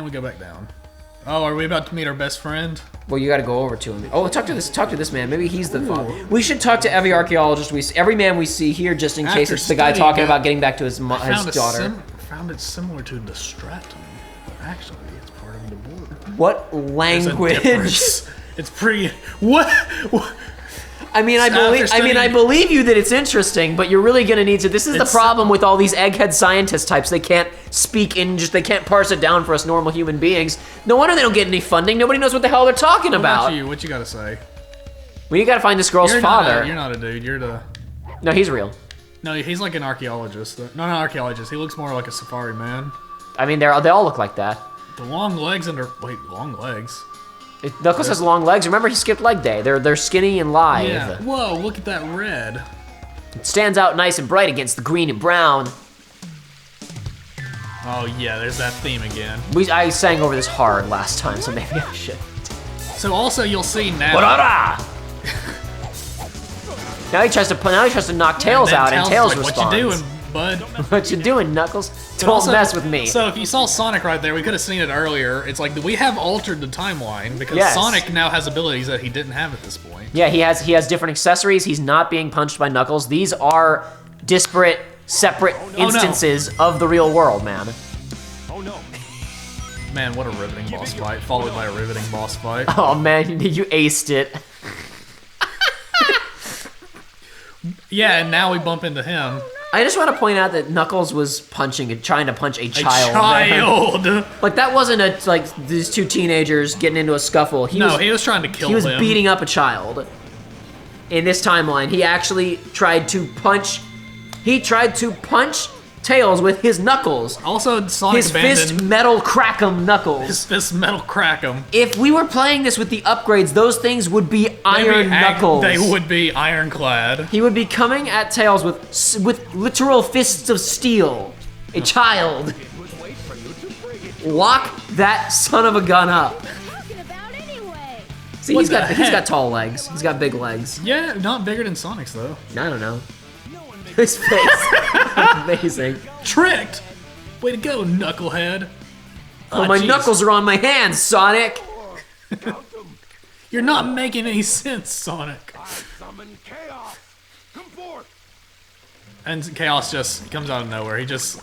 we go back down. Oh, are we about to meet our best friend? Well, you got to go over to him. Oh, talk to this man. Maybe he's the father. We should talk to every archaeologist every man we see here, just in case it's the guy talking about getting back to his daughter. I found it similar to the stratum, but actually, it's part of the border. What language? It's pretty. What? I mean, I believe you that it's interesting, but you're really gonna need to. This is the problem with all these egghead scientist types. They can't speak in they can't parse it down for us normal human beings. No wonder they don't get any funding. Nobody knows what the hell they're talking about. What about you? What you gotta say? Well, you gotta find this girl's father. You're not a dude. You're the. No, he's real. No, he's like an archaeologist. No, not archaeologist. He looks more like a safari man. I mean, they all look like that. The long legs and long legs. Knuckles has long legs. Remember, he skipped leg day. They're skinny and lithe. Yeah. Whoa, look at that red. It stands out nice and bright against the green and brown. Oh yeah, there's that theme again. I sang over this hard last time, so maybe I should. So also you'll see now. Now he tries to knock Tails out, and Tails responds. What you doing, bud? What you doing, Knuckles? Don't mess with me. So if you saw Sonic right there, we could have seen it earlier. It's like we have altered the timeline because Sonic now has abilities that he didn't have at this point. Yeah, he has different accessories. He's not being punched by Knuckles. These are disparate, separate instances of the real world, man. Oh no. Man, what a riveting boss fight, followed by a riveting boss fight. Oh man, you aced it. Yeah, and now we bump into him. I just want to point out that Knuckles was trying to punch a child. Like that wasn't these two teenagers getting into a scuffle. He was trying to kill him. He was beating up a child. In this timeline, he actually tried to punch. He tried to punch Tails with his knuckles. Also, Sonic abandoned fist metal crack'em knuckles. His fist metal crack'em. If we were playing this with the upgrades, those things would be iron knuckles. They would be ironclad. He would be coming at Tails with literal fists of steel. A child. Lock that son of a gun up. See, he's got tall legs. He's got big legs. Yeah, not bigger than Sonic's though. I don't know. His face. Amazing. Tricked! Way to go, knucklehead. Oh, my knuckles are on my hands, Sonic. You're not making any sense, Sonic. I summon chaos. Come forth. And Chaos just comes out of nowhere. He just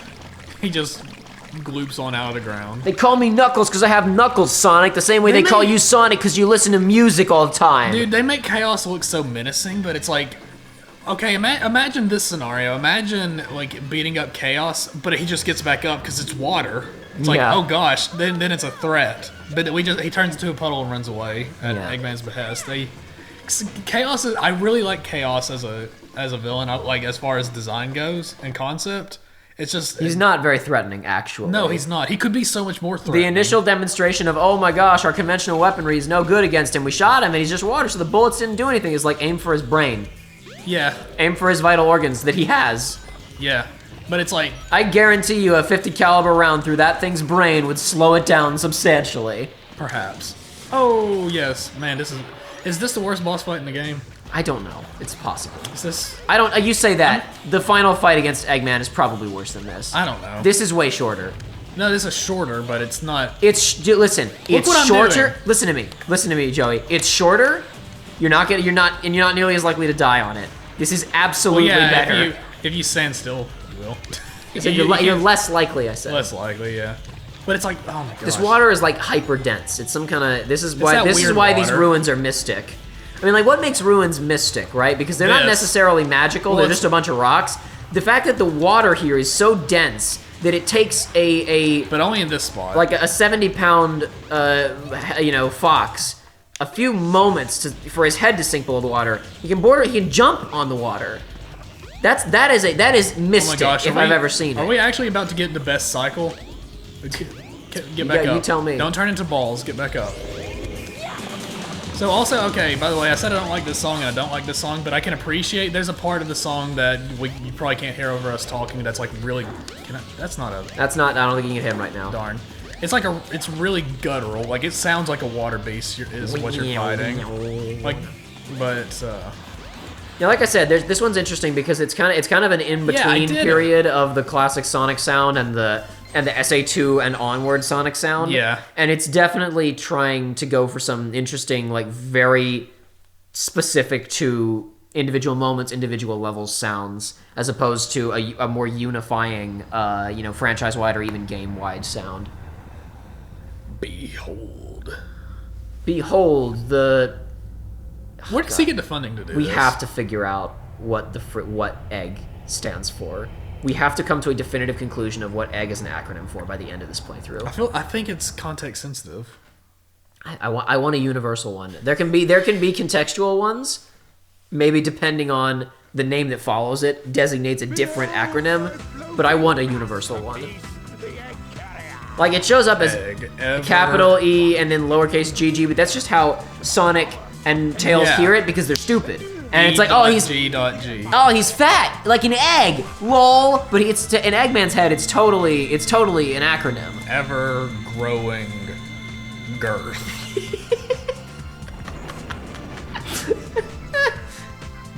gloops on out of the ground. They call me Knuckles because I have knuckles, Sonic, the same way they call you Sonic because you listen to music all the time. Dude, they make Chaos look so menacing, but it's like, okay, imagine this scenario. Imagine like beating up Chaos, but he just gets back up because it's water. It's like, oh gosh, then it's a threat. But he turns into a puddle and runs away at Eggman's behest. Chaos I really like Chaos as a villain. Like as far as design goes and concept. It's just he's not very threatening, actually. No, he's not. He could be so much more threatening. The initial demonstration of, oh my gosh, our conventional weaponry is no good against him. We shot him and he's just water, so the bullets didn't do anything. Is like aim for his brain. Yeah. Aim for his vital organs that he has. Yeah. But it's like I guarantee you a 50 caliber round through that thing's brain would slow it down substantially. Perhaps. Oh yes, man, is this the worst boss fight in the game? I don't know. It's possible. Is this? I don't. You say that. The final fight against Eggman is probably worse than this. I don't know. This is way shorter. No, this is shorter, but it's not. Listen. It's shorter. Listen to me, Joey. It's shorter. You're not nearly as likely to die on it. This is absolutely better. If you stand still, you will. So you're less likely, I said. Less likely, yeah. But it's like, oh my gosh. This water is like hyper dense. It's some kind of. This is why these ruins are mystic. I mean, like, what makes ruins mystic, right? Because they're not necessarily magical. They're just a bunch of rocks. The fact that the water here is so dense that it takes but only in this spot. Like a 70-pound, fox, a few moments for his head to sink below the water. He can jump on the water. That is mystic. Oh my gosh, I've ever seen it. Are we actually about to get into best cycle? Get back up. You tell me. Don't turn into balls. Get back up. So also, okay, by the way, I said I don't like this song and I don't like this song, but I can appreciate there's a part of the song that you probably can't hear over us talking that's like really, that's not, I don't think you can hit him right now. Darn. It's really guttural, like it sounds like a water beast is what you're fighting. Like, but yeah, like I said, this one's interesting because it's kind of an in-between period of the classic Sonic sound and the and the SA2 and onward Sonic sound. Yeah. And it's definitely trying to go for some interesting, like, very specific to individual moments, individual levels sounds, as opposed to a more unifying, franchise-wide or even game-wide sound. Behold the... Where does he get the funding to do We this? have to figure out what egg stands for. We have to come to a definitive conclusion of what egg is an acronym for by the end of this playthrough. I think it's context sensitive. I want a universal one. There can be contextual ones, maybe depending on the name that follows it designates a different acronym, but I want a universal one. Like, it shows up as capital E and then lowercase GG, but that's just how Sonic and Tails hear it because they're stupid. And it's like, G. Oh, he's fat, like an egg, lol. But it's in Eggman's head, it's totally an acronym. Ever growing girth.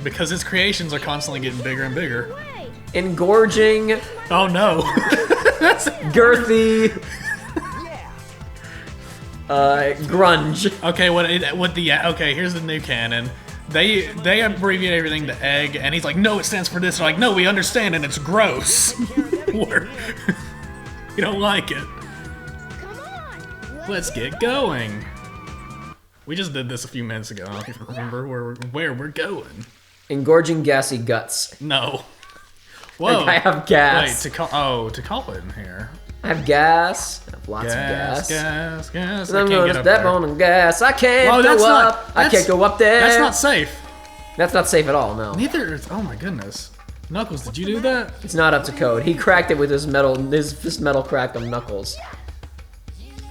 Because his creations are constantly getting bigger and bigger. Engorging. Oh no. Girthy. Grunge. Okay, here's the new canon. They abbreviate everything to egg, and he's like, no, it stands for this. They're like, no, we understand, and it's gross. You don't like it. Let's get going. We just did this a few minutes ago. I don't even remember where we're going. Engorging gassy guts. No. Whoa. Like I have gas. Wait, to call it in here. I have gas. I have lots of gas. Gas. I'm going to step on the gas. I can't go up. I can't go up there. That's not safe. That's not safe at all, no. Neither is, oh my goodness. Knuckles, did you do that? It's not up to code. He cracked it with his metal cracked on Knuckles.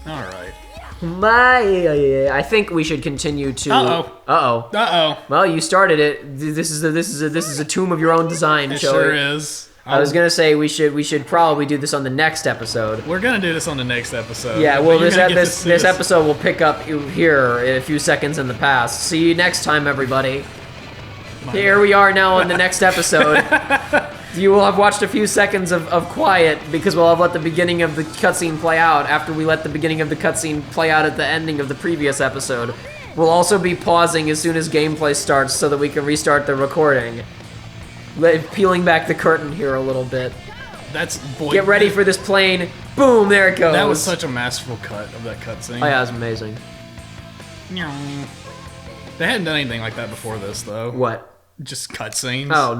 Alright. I think we should continue to. Uh-oh. Well, you started it. This is a tomb of your own design, It Joey. sure is. I was gonna say we should probably do this on the next episode. We're gonna do this on the next episode. Yeah, well, this episode will pick up here in a few seconds in the past. See you next time, everybody. Here we are now on the next episode. You will have watched a few seconds of quiet because we'll have let the beginning of the cutscene play out after we let the beginning of the cutscene play out at the ending of the previous episode. We'll also be pausing as soon as gameplay starts so that we can restart the recording. Peeling back the curtain here a little bit. Get ready for this plane. Boom, there it goes. That was such a masterful cut of that cutscene. Oh yeah, it was amazing. They hadn't done anything like that before this, though. What? Just cutscenes. Oh,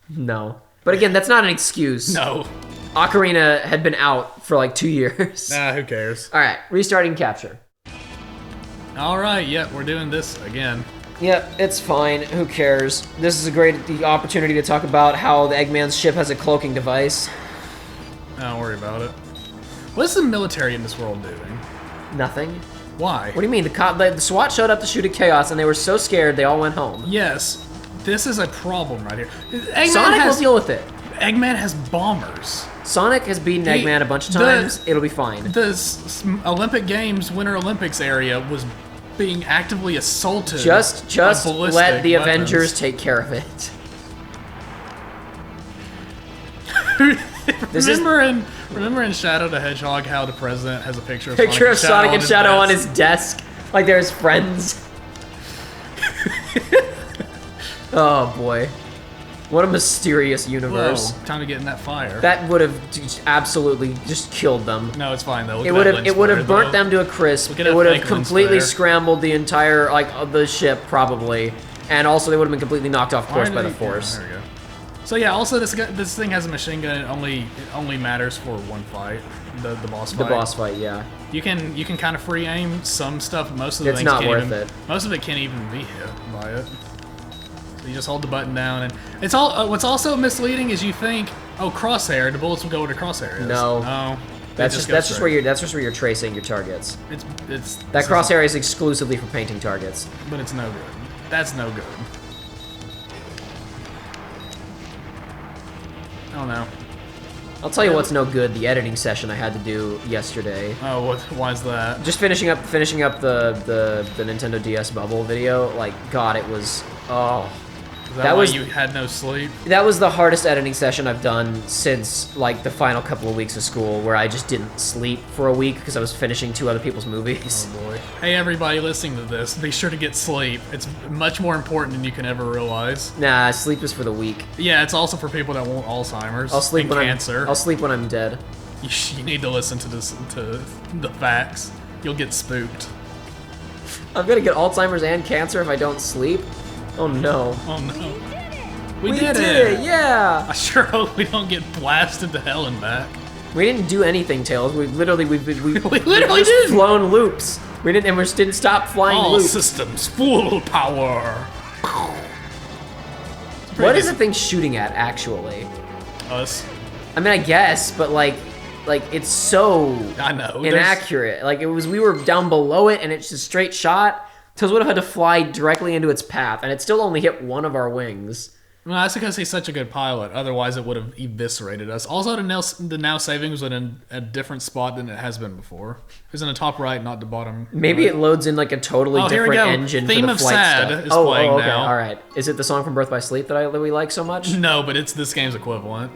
no. But again, that's not an excuse. No. Ocarina had been out for like 2 years. Nah, who cares? Alright, restarting capture. Alright, yep, we're doing this again. Yep, it's fine. Who cares? This is a great opportunity to talk about how the Eggman's ship has a cloaking device. Don't worry about it. What's the military in this world doing? Nothing. Why? What do you mean? The SWAT showed up to shoot at Chaos, and they were so scared they all went home. Yes, this is a problem right here. Sonic will deal with it. Eggman has bombers. Sonic has beaten Eggman a bunch of times. It'll be fine. The Olympic Games, Winter Olympics area was being actively assaulted. Just let the Avengers take care of it. Remember in Shadow the Hedgehog how the president has a picture of Sonic and Shadow on his desk, like they're his friends. Oh boy, what a mysterious universe! Whoa, time to get in that fire. That would have absolutely just killed them. No, it's fine though. It would have burnt them to a crisp. It would have completely scrambled the entire the ship probably, and also they would have been completely knocked off course by the Force. There we go. So yeah, also this thing has a machine gun. It only matters for one fight, the boss fight. The boss fight, yeah. You can kind of free aim some stuff. Most of the things not worth it. Most of it can't even be hit by it. So you just hold the button down, and it's all. What's also misleading is you think, oh, crosshair, the bullets will go where the crosshair is. No. That's just where you're tracing your targets. That crosshair is exclusively for painting targets. But it's no good. That's no good. Oh no. I'll tell you what's no good, the editing session I had to do yesterday. Oh, why's that? Just finishing up the Nintendo DS bubble video. Like, God, it was, Is that why you had no sleep? That was the hardest editing session I've done since like the final couple of weeks of school, where I just didn't sleep for a week because I was finishing 2 other people's movies. Oh boy. Hey everybody listening to this, be sure to get sleep. It's much more important than you can ever realize. Nah, sleep is for the weak. Yeah, it's also for people that want Alzheimer's I'll sleep and when cancer. I'll sleep when I'm dead. You need to listen to the facts. You'll get spooked. I'm gonna get Alzheimer's and cancer if I don't sleep. Oh no. Oh no. We did it! Yeah! I sure hope we don't get blasted to hell and back. We didn't do anything, Tails. We literally we literally just did flown loops. We didn't stop flying All loops. systems full power. What is the thing shooting at actually? Us. I mean, I guess, but like it's so I know inaccurate. Like we were down below it, and it's just straight shot. Tails would have had to fly directly into its path, and it still only hit one of our wings. Well, that's because he's such a good pilot. Otherwise, it would have eviscerated us. Also, the now saving was in a different spot than it has been before. It was in the top right, not the bottom. Maybe right. It loads in like a totally different engine Theme for the of flight Sad stuff. is playing okay, now. all right. Is it the song from Birth by Sleep that we like so much? No, but it's this game's equivalent.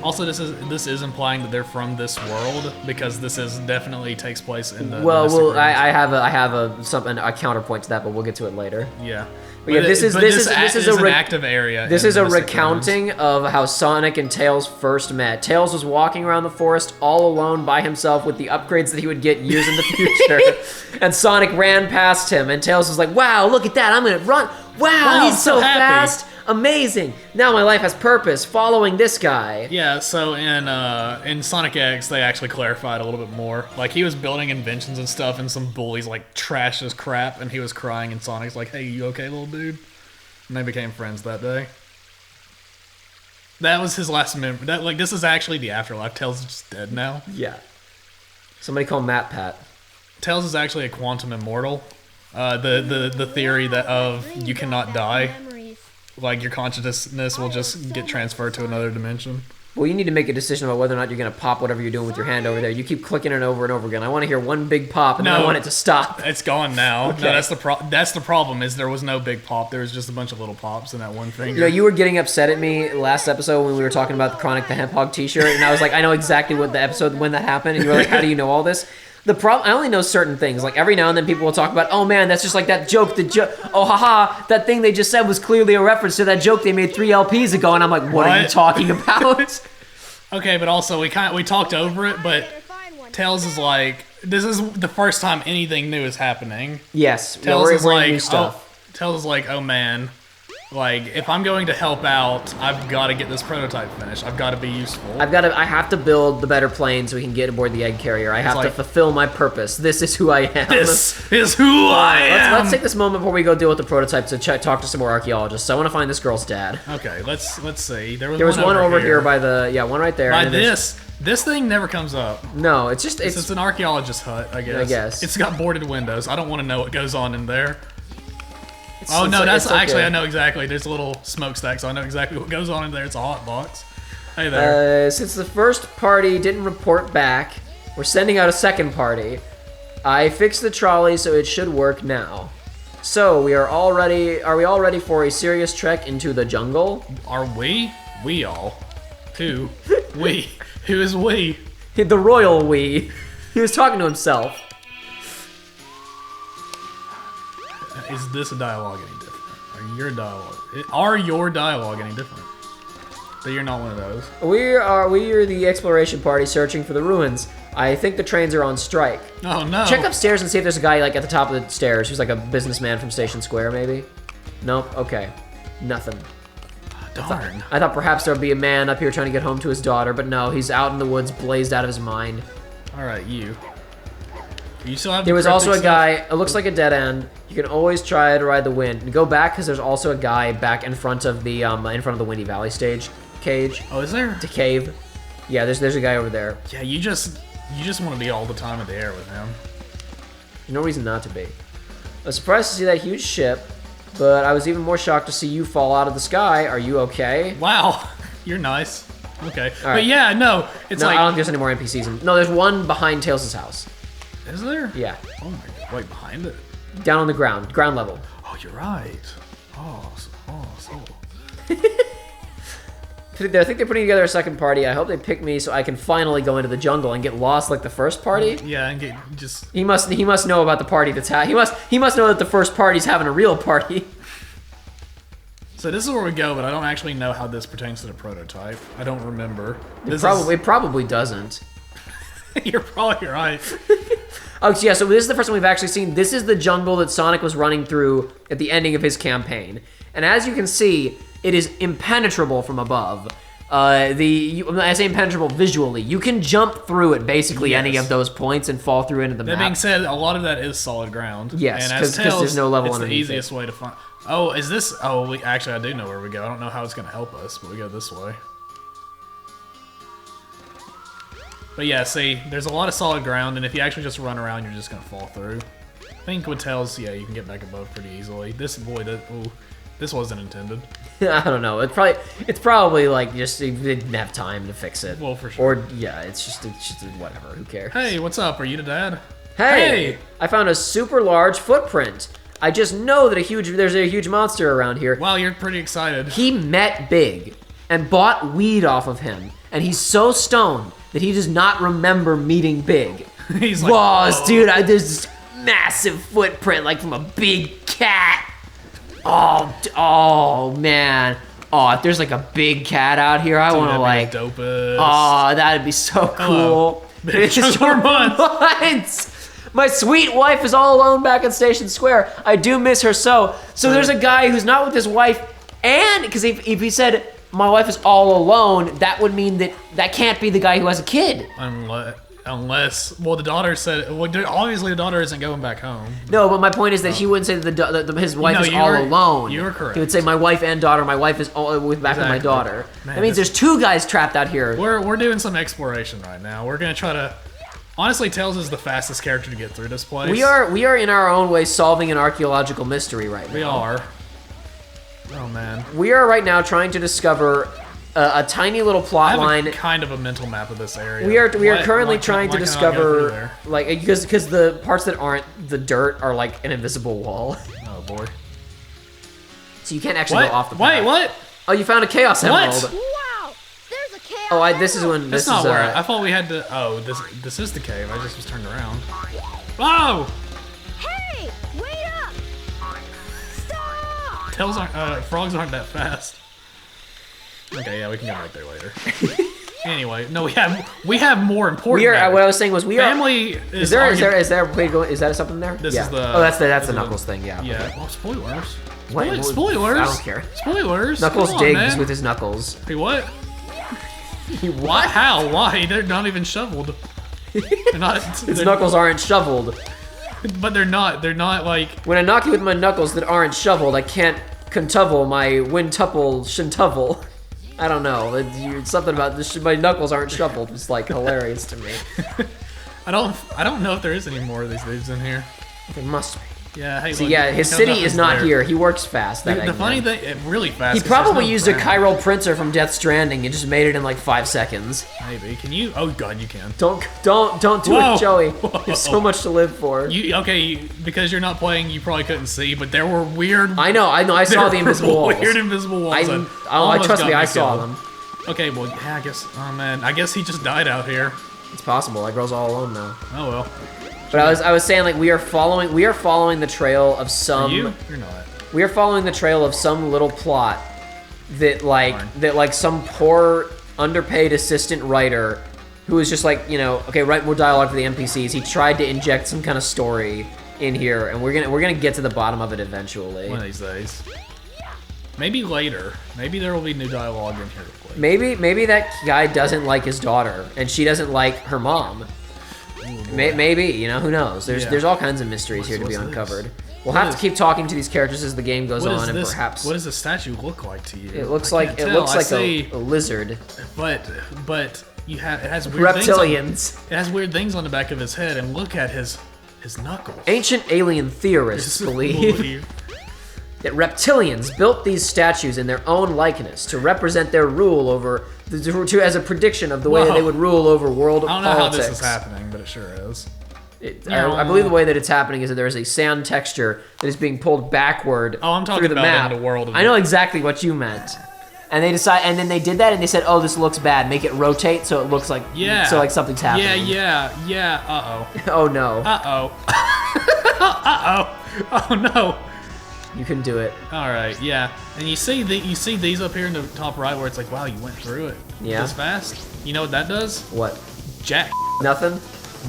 Also, this is implying that they're from this world because this is definitely takes place in the. I have a counterpoint to that, but we'll get to it later. Yeah. But yeah, this is an active area. This is a recounting of how Sonic and Tails first met. Tails was walking around the forest all alone by himself with the upgrades that he would get years in the future. And Sonic ran past him, and Tails was like, "Wow, look at that! I'm gonna run! Wow, he's so fast! Amazing! Now my life has purpose, following this guy." Yeah, so in Sonic X, they actually clarified a little bit more. Like, he was building inventions and stuff, and some bullies, like, trashed his crap, and he was crying, and Sonic's like, "Hey, you okay, little dude?" And they became friends that day. That was his last memory. This is actually the afterlife. Tails is just dead now. Yeah. Somebody call Matt Pat. Tails is actually a quantum immortal. The theory that you cannot die. Like, your consciousness will just get transferred to another dimension. Well, you need to make a decision about whether or not you're going to pop whatever you're doing with your hand over there. You keep clicking it over and over again. I want to hear one big pop, and then I want it to stop. It's gone now. Okay. No, that's the problem, is there was no big pop. There was just a bunch of little pops in that one finger. You know, you were getting upset at me last episode when we were talking about the Chronic the Hemp Hog t-shirt, and I was like, I know exactly what the episode when that happened, and you were like, how do you know all this? The problem, I only know certain things. Like, every now and then people will talk about, oh man, that's just like that joke, oh haha, that thing they just said was clearly a reference to that joke they made 3 LPs ago, and I'm like, what are you talking about? Okay, but also we talked over it, but Tails is like, this is the first time anything new is happening. Yes, Tails is like, new stuff. Tails is like, oh man, like, if I'm going to help out, I've got to get this prototype finished. I've got to be useful. I have to build the better plane so we can get aboard the egg carrier. I have to fulfill my purpose. This is who I am. This is who I am. Let's take this moment before we go deal with the prototype to talk to some more archaeologists. I want to find this girl's dad. Okay, let's see. There was one over here by the one right there. By this thing never comes up. No, it's just it's an archaeologist hut, I guess. It's got boarded windows. I don't want to know what goes on in there. That's actually, I know exactly. There's a little smokestack, so I know exactly what goes on in there. It's a hot box. Hey there. Since the first party didn't report back, we're sending out a second party. I fixed the trolley, so it should work now. So, are we all ready for a serious trek into the jungle? Are we? We all. Who? We. Who is we? The royal we. He was talking to himself. Is this a dialogue any different? Are your dialogue any different? But you're not one of those. We are the exploration party searching for the ruins. I think the trains are on strike. Oh no. Check upstairs and see if there's a guy like at the top of the stairs who's like a businessman from Station Square, maybe? Nope. Okay. Nothing. Darn. I thought perhaps there'd be a man up here trying to get home to his daughter, but no, he's out in the woods, blazed out of his mind. Alright, you. You still have There was also a guy, it looks like a dead end. You can always try to ride the wind. Go back, because there's also a guy back in front of the Windy Valley stage cage. Oh, is there? To cave. Yeah, there's a guy over there. Yeah, you just want to be all the time in the air with him. No reason not to be. I was surprised to see that huge ship, but I was even more shocked to see you fall out of the sky. Are you okay? Wow, you're nice. Okay, right. But yeah, no, it's no, like I don't think there's any more NPCs. No, there's one behind Tails' house. Is there? Yeah. Oh my god, wait, behind it? Down on the ground level. Oh, you're right. Oh. I think they're putting together a second party. I hope they pick me so I can finally go into the jungle and get lost like the first party. Yeah, and get just. He must know about the party that's he must know that the first party's having a real party. So this is where we go, but I don't actually know how this pertains to the prototype. I don't remember. It probably doesn't. You're probably right. Oh, so yeah, so this is the first one we've actually seen. This is the jungle that Sonic was running through at the ending of his campaign. And as you can see, it is impenetrable from above. I say impenetrable visually. You can jump through it, basically, any of those points and fall through into the map. That being said, a lot of that is solid ground. Yes, because there's no level it's the underneath easiest way to find... Oh, is this... Oh, actually, I do know where we go. I don't know how it's going to help us, but we go this way. But yeah, see, there's a lot of solid ground, and if you actually just run around, you're just going to fall through. I think with Tails, yeah, you can get back above pretty easily. This wasn't intended. I don't know. It's probably like just they didn't have time to fix it. Well, for sure. Or yeah, it's just whatever. Who cares? Hey, what's up? Are you the dad? Hey! I found a super large footprint. I just know that there's a huge monster around here. Wow, you're pretty excited. He met Big and bought weed off of him, and he's so stoned that he does not remember meeting Big. He's like, whoa, dude, there's this massive footprint, like from a big cat. Oh, man. Oh, if there's like a big cat out here, I want to like. Dopest. Oh, that'd be so cool. It's just months. My sweet wife is all alone back at Station Square. I do miss her so. So there's a guy who's not with his wife, and because if he said my wife is all alone, that would mean that can't be the guy who has a kid. Unless, well, the daughter said, well, obviously the daughter isn't going back home. No, but my point is that he wouldn't say that his wife is all alone. You were correct. He would say my wife and daughter. My wife is all back with my daughter. Man, that means there's two guys trapped out here. We're doing some exploration right now. We're gonna try to. Honestly, Tails is the fastest character to get through this place. We are in our own way solving an archaeological mystery right now. We are. Oh man. We are right now trying to discover a tiny little plot line. Kind of a mental map of this area. We are currently trying to discover, like, because the parts that aren't the dirt are like an invisible wall. Oh boy. So you can't actually go off the path. Wait, what? Oh, you found a Chaos Emerald. Wow, there's a chaos. Oh, this is when this That's is. not where I thought we had to. Oh, this is the cave. I just was turned around. Whoa! Hey, wait up! Stop! Tails aren't. Frogs aren't that fast. Okay, yeah, we can go right there later. Anyway, no, we have more important. What I was saying was family. Is there wait, is that something there? This is the. Oh, that's the Knuckles thing. Yeah. Yeah. Well, spoilers. What? Spoilers. I don't care. Spoilers. Knuckles Come on, digs man. with his knuckles. Hey, what? What? How? Why? They're not even shoveled. They're not. His knuckles aren't shoveled. But they're not. They're not like. When I knock you with my knuckles that aren't shoveled, I can't contuvel my wintuple shintuvel. I don't know. It's something about this. My knuckles aren't shoveled. It's like hilarious to me. I don't know if there is any more of these dudes in here. There must be. Yeah. Hey. So look, yeah, his city is not here. He works fast. The funny thing, really fast. He probably used a chiral printer from Death Stranding and just made it in like 5 seconds. Maybe. Can you? Oh god, you can. Don't do it, Joey. There's so much to live for. Because you're not playing, you probably couldn't see, but there were weird. I know. I saw the invisible walls. Weird invisible walls. Trust me, I saw them. Okay, well, yeah, I guess. Oh man, I guess he just died out here. It's possible. That girl's all alone now. Oh well. But I was saying, like, we are following the trail of some. You're not. We are following the trail of some little plot that some poor underpaid assistant writer who was just like, okay, write more dialogue for the NPCs. He tried to inject some kind of story in here, and we're gonna get to the bottom of it eventually. One of these days. Maybe later. Maybe there will be new dialogue in here. Maybe that guy doesn't like his daughter, and she doesn't like her mom. Maybe, who knows? There's all kinds of mysteries here to be uncovered. We'll have to keep talking to these characters as the game goes on, and perhaps. What does the statue look like to you? It looks like a lizard. But it has weird reptilians. It has weird things on the back of his head, and look at his knuckles. Ancient alien theorists believe that reptilians built these statues in their own likeness to represent their rule over, as a prediction of the way that they would rule over world politics. I don't know how this is happening, but it sure is. I believe the way that it's happening is that there is a sand texture that is being pulled backward. Oh, I'm talking through the about map. in the world. I know exactly what you meant. And then they did that, and they said, "Oh, this looks bad. Make it rotate so it looks like so like something's happening." Yeah. Oh no. Oh no. You can do it. All right, yeah. And you see these up here in the top right where it's like, wow, you went through it this fast. You know what that does? What? Jack. Nothing.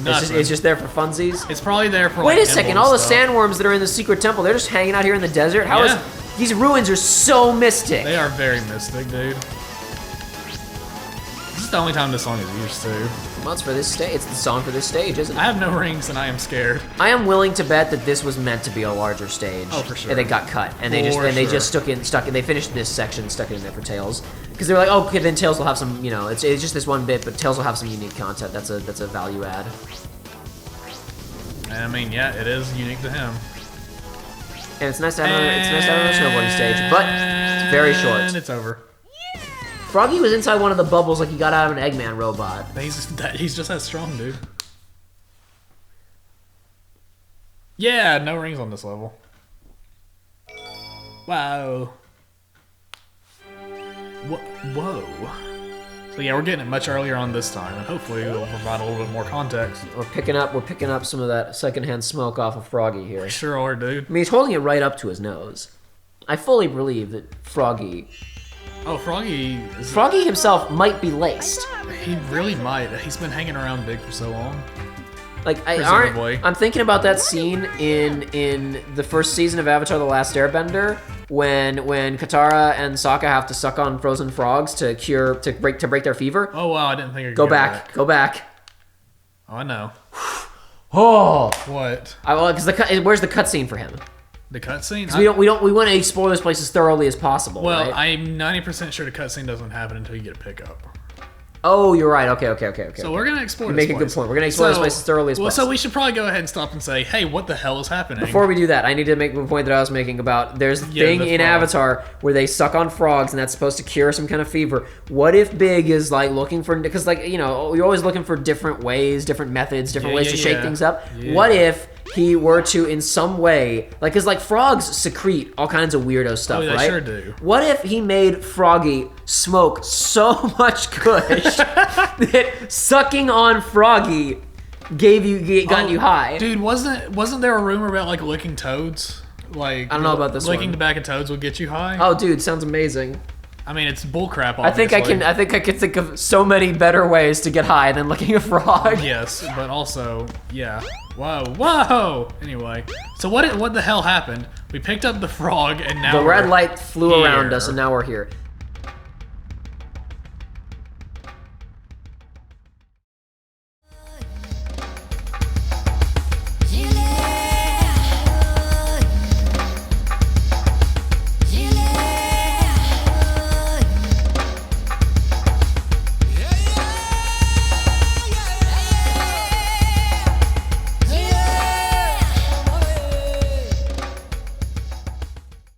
It's just there for funsies. It's probably there for. Wait like, a second. All the sandworms that are in the secret temple, they're just hanging out here in the desert. How is these ruins are so mystic? They are very mystic, dude. This is the only time this song is used to. Well, it's for this stage. It's the song for this stage, isn't it? I have no rings and I am scared. I am willing to bet that this was meant to be a larger stage. Oh, for sure. And they got cut, and they just stuck in. They finished this section, stuck it in there for Tails, because they were like, oh, okay, then Tails will have some. You know, it's just this one bit, but Tails will have some unique content. That's a value add. I mean, yeah, it is unique to him. And it's nice to have another snowboarding stage, but it's very short. And it's over. Froggy was inside one of the bubbles like he got out of an Eggman robot. He's just that strong, dude. Yeah, no rings on this level. Wow. Whoa. So yeah, we're getting it much earlier on this time, and hopefully it'll provide a little bit more context. We're picking up some of that secondhand smoke off of Froggy here. We sure are, dude. I mean, he's holding it right up to his nose. I fully believe that Froggy Froggy himself might be laced. He really might. He's been hanging around Big for so long. Like Presumably. I'm thinking about that scene in the first season of Avatar: The Last Airbender when Katara and Sokka have to suck on frozen frogs to break their fever. Oh wow, I didn't think. Go back. Oh, I know. Oh. What? Because where's the cutscene for him? The cutscene? We want to explore this place as thoroughly as possible. Well, right? I'm 90% sure the cutscene doesn't happen until you get a pickup. Oh, you're right. Okay. So we're gonna explore. You this make a place. good point. We're gonna explore this place as thoroughly as possible. So we should probably go ahead and stop and say, hey, what the hell is happening? Before we do that, I need to make the point that I was making about there's a thing in Avatar where they suck on frogs and that's supposed to cure some kind of fever. What if Big is like looking for, because like, you know, you're always looking for different ways, different methods, different ways to shake things up. Yeah. What if he were to in some way, like, because like frogs secrete all kinds of weirdo stuff, they right? Sure do. What if he made Froggy smoke so much kush that sucking on Froggy got you high? Dude, wasn't there a rumor about like licking toads? Like, I don't know about this licking one. the back of toads would get you high. Oh, dude, sounds amazing. I mean, it's bullcrap. I think I can think of so many better ways to get high than licking a frog. Yes, but also, yeah. Whoa. Anyway, so what the hell happened? We picked up the frog, and now the red light flew around us, and now we're here.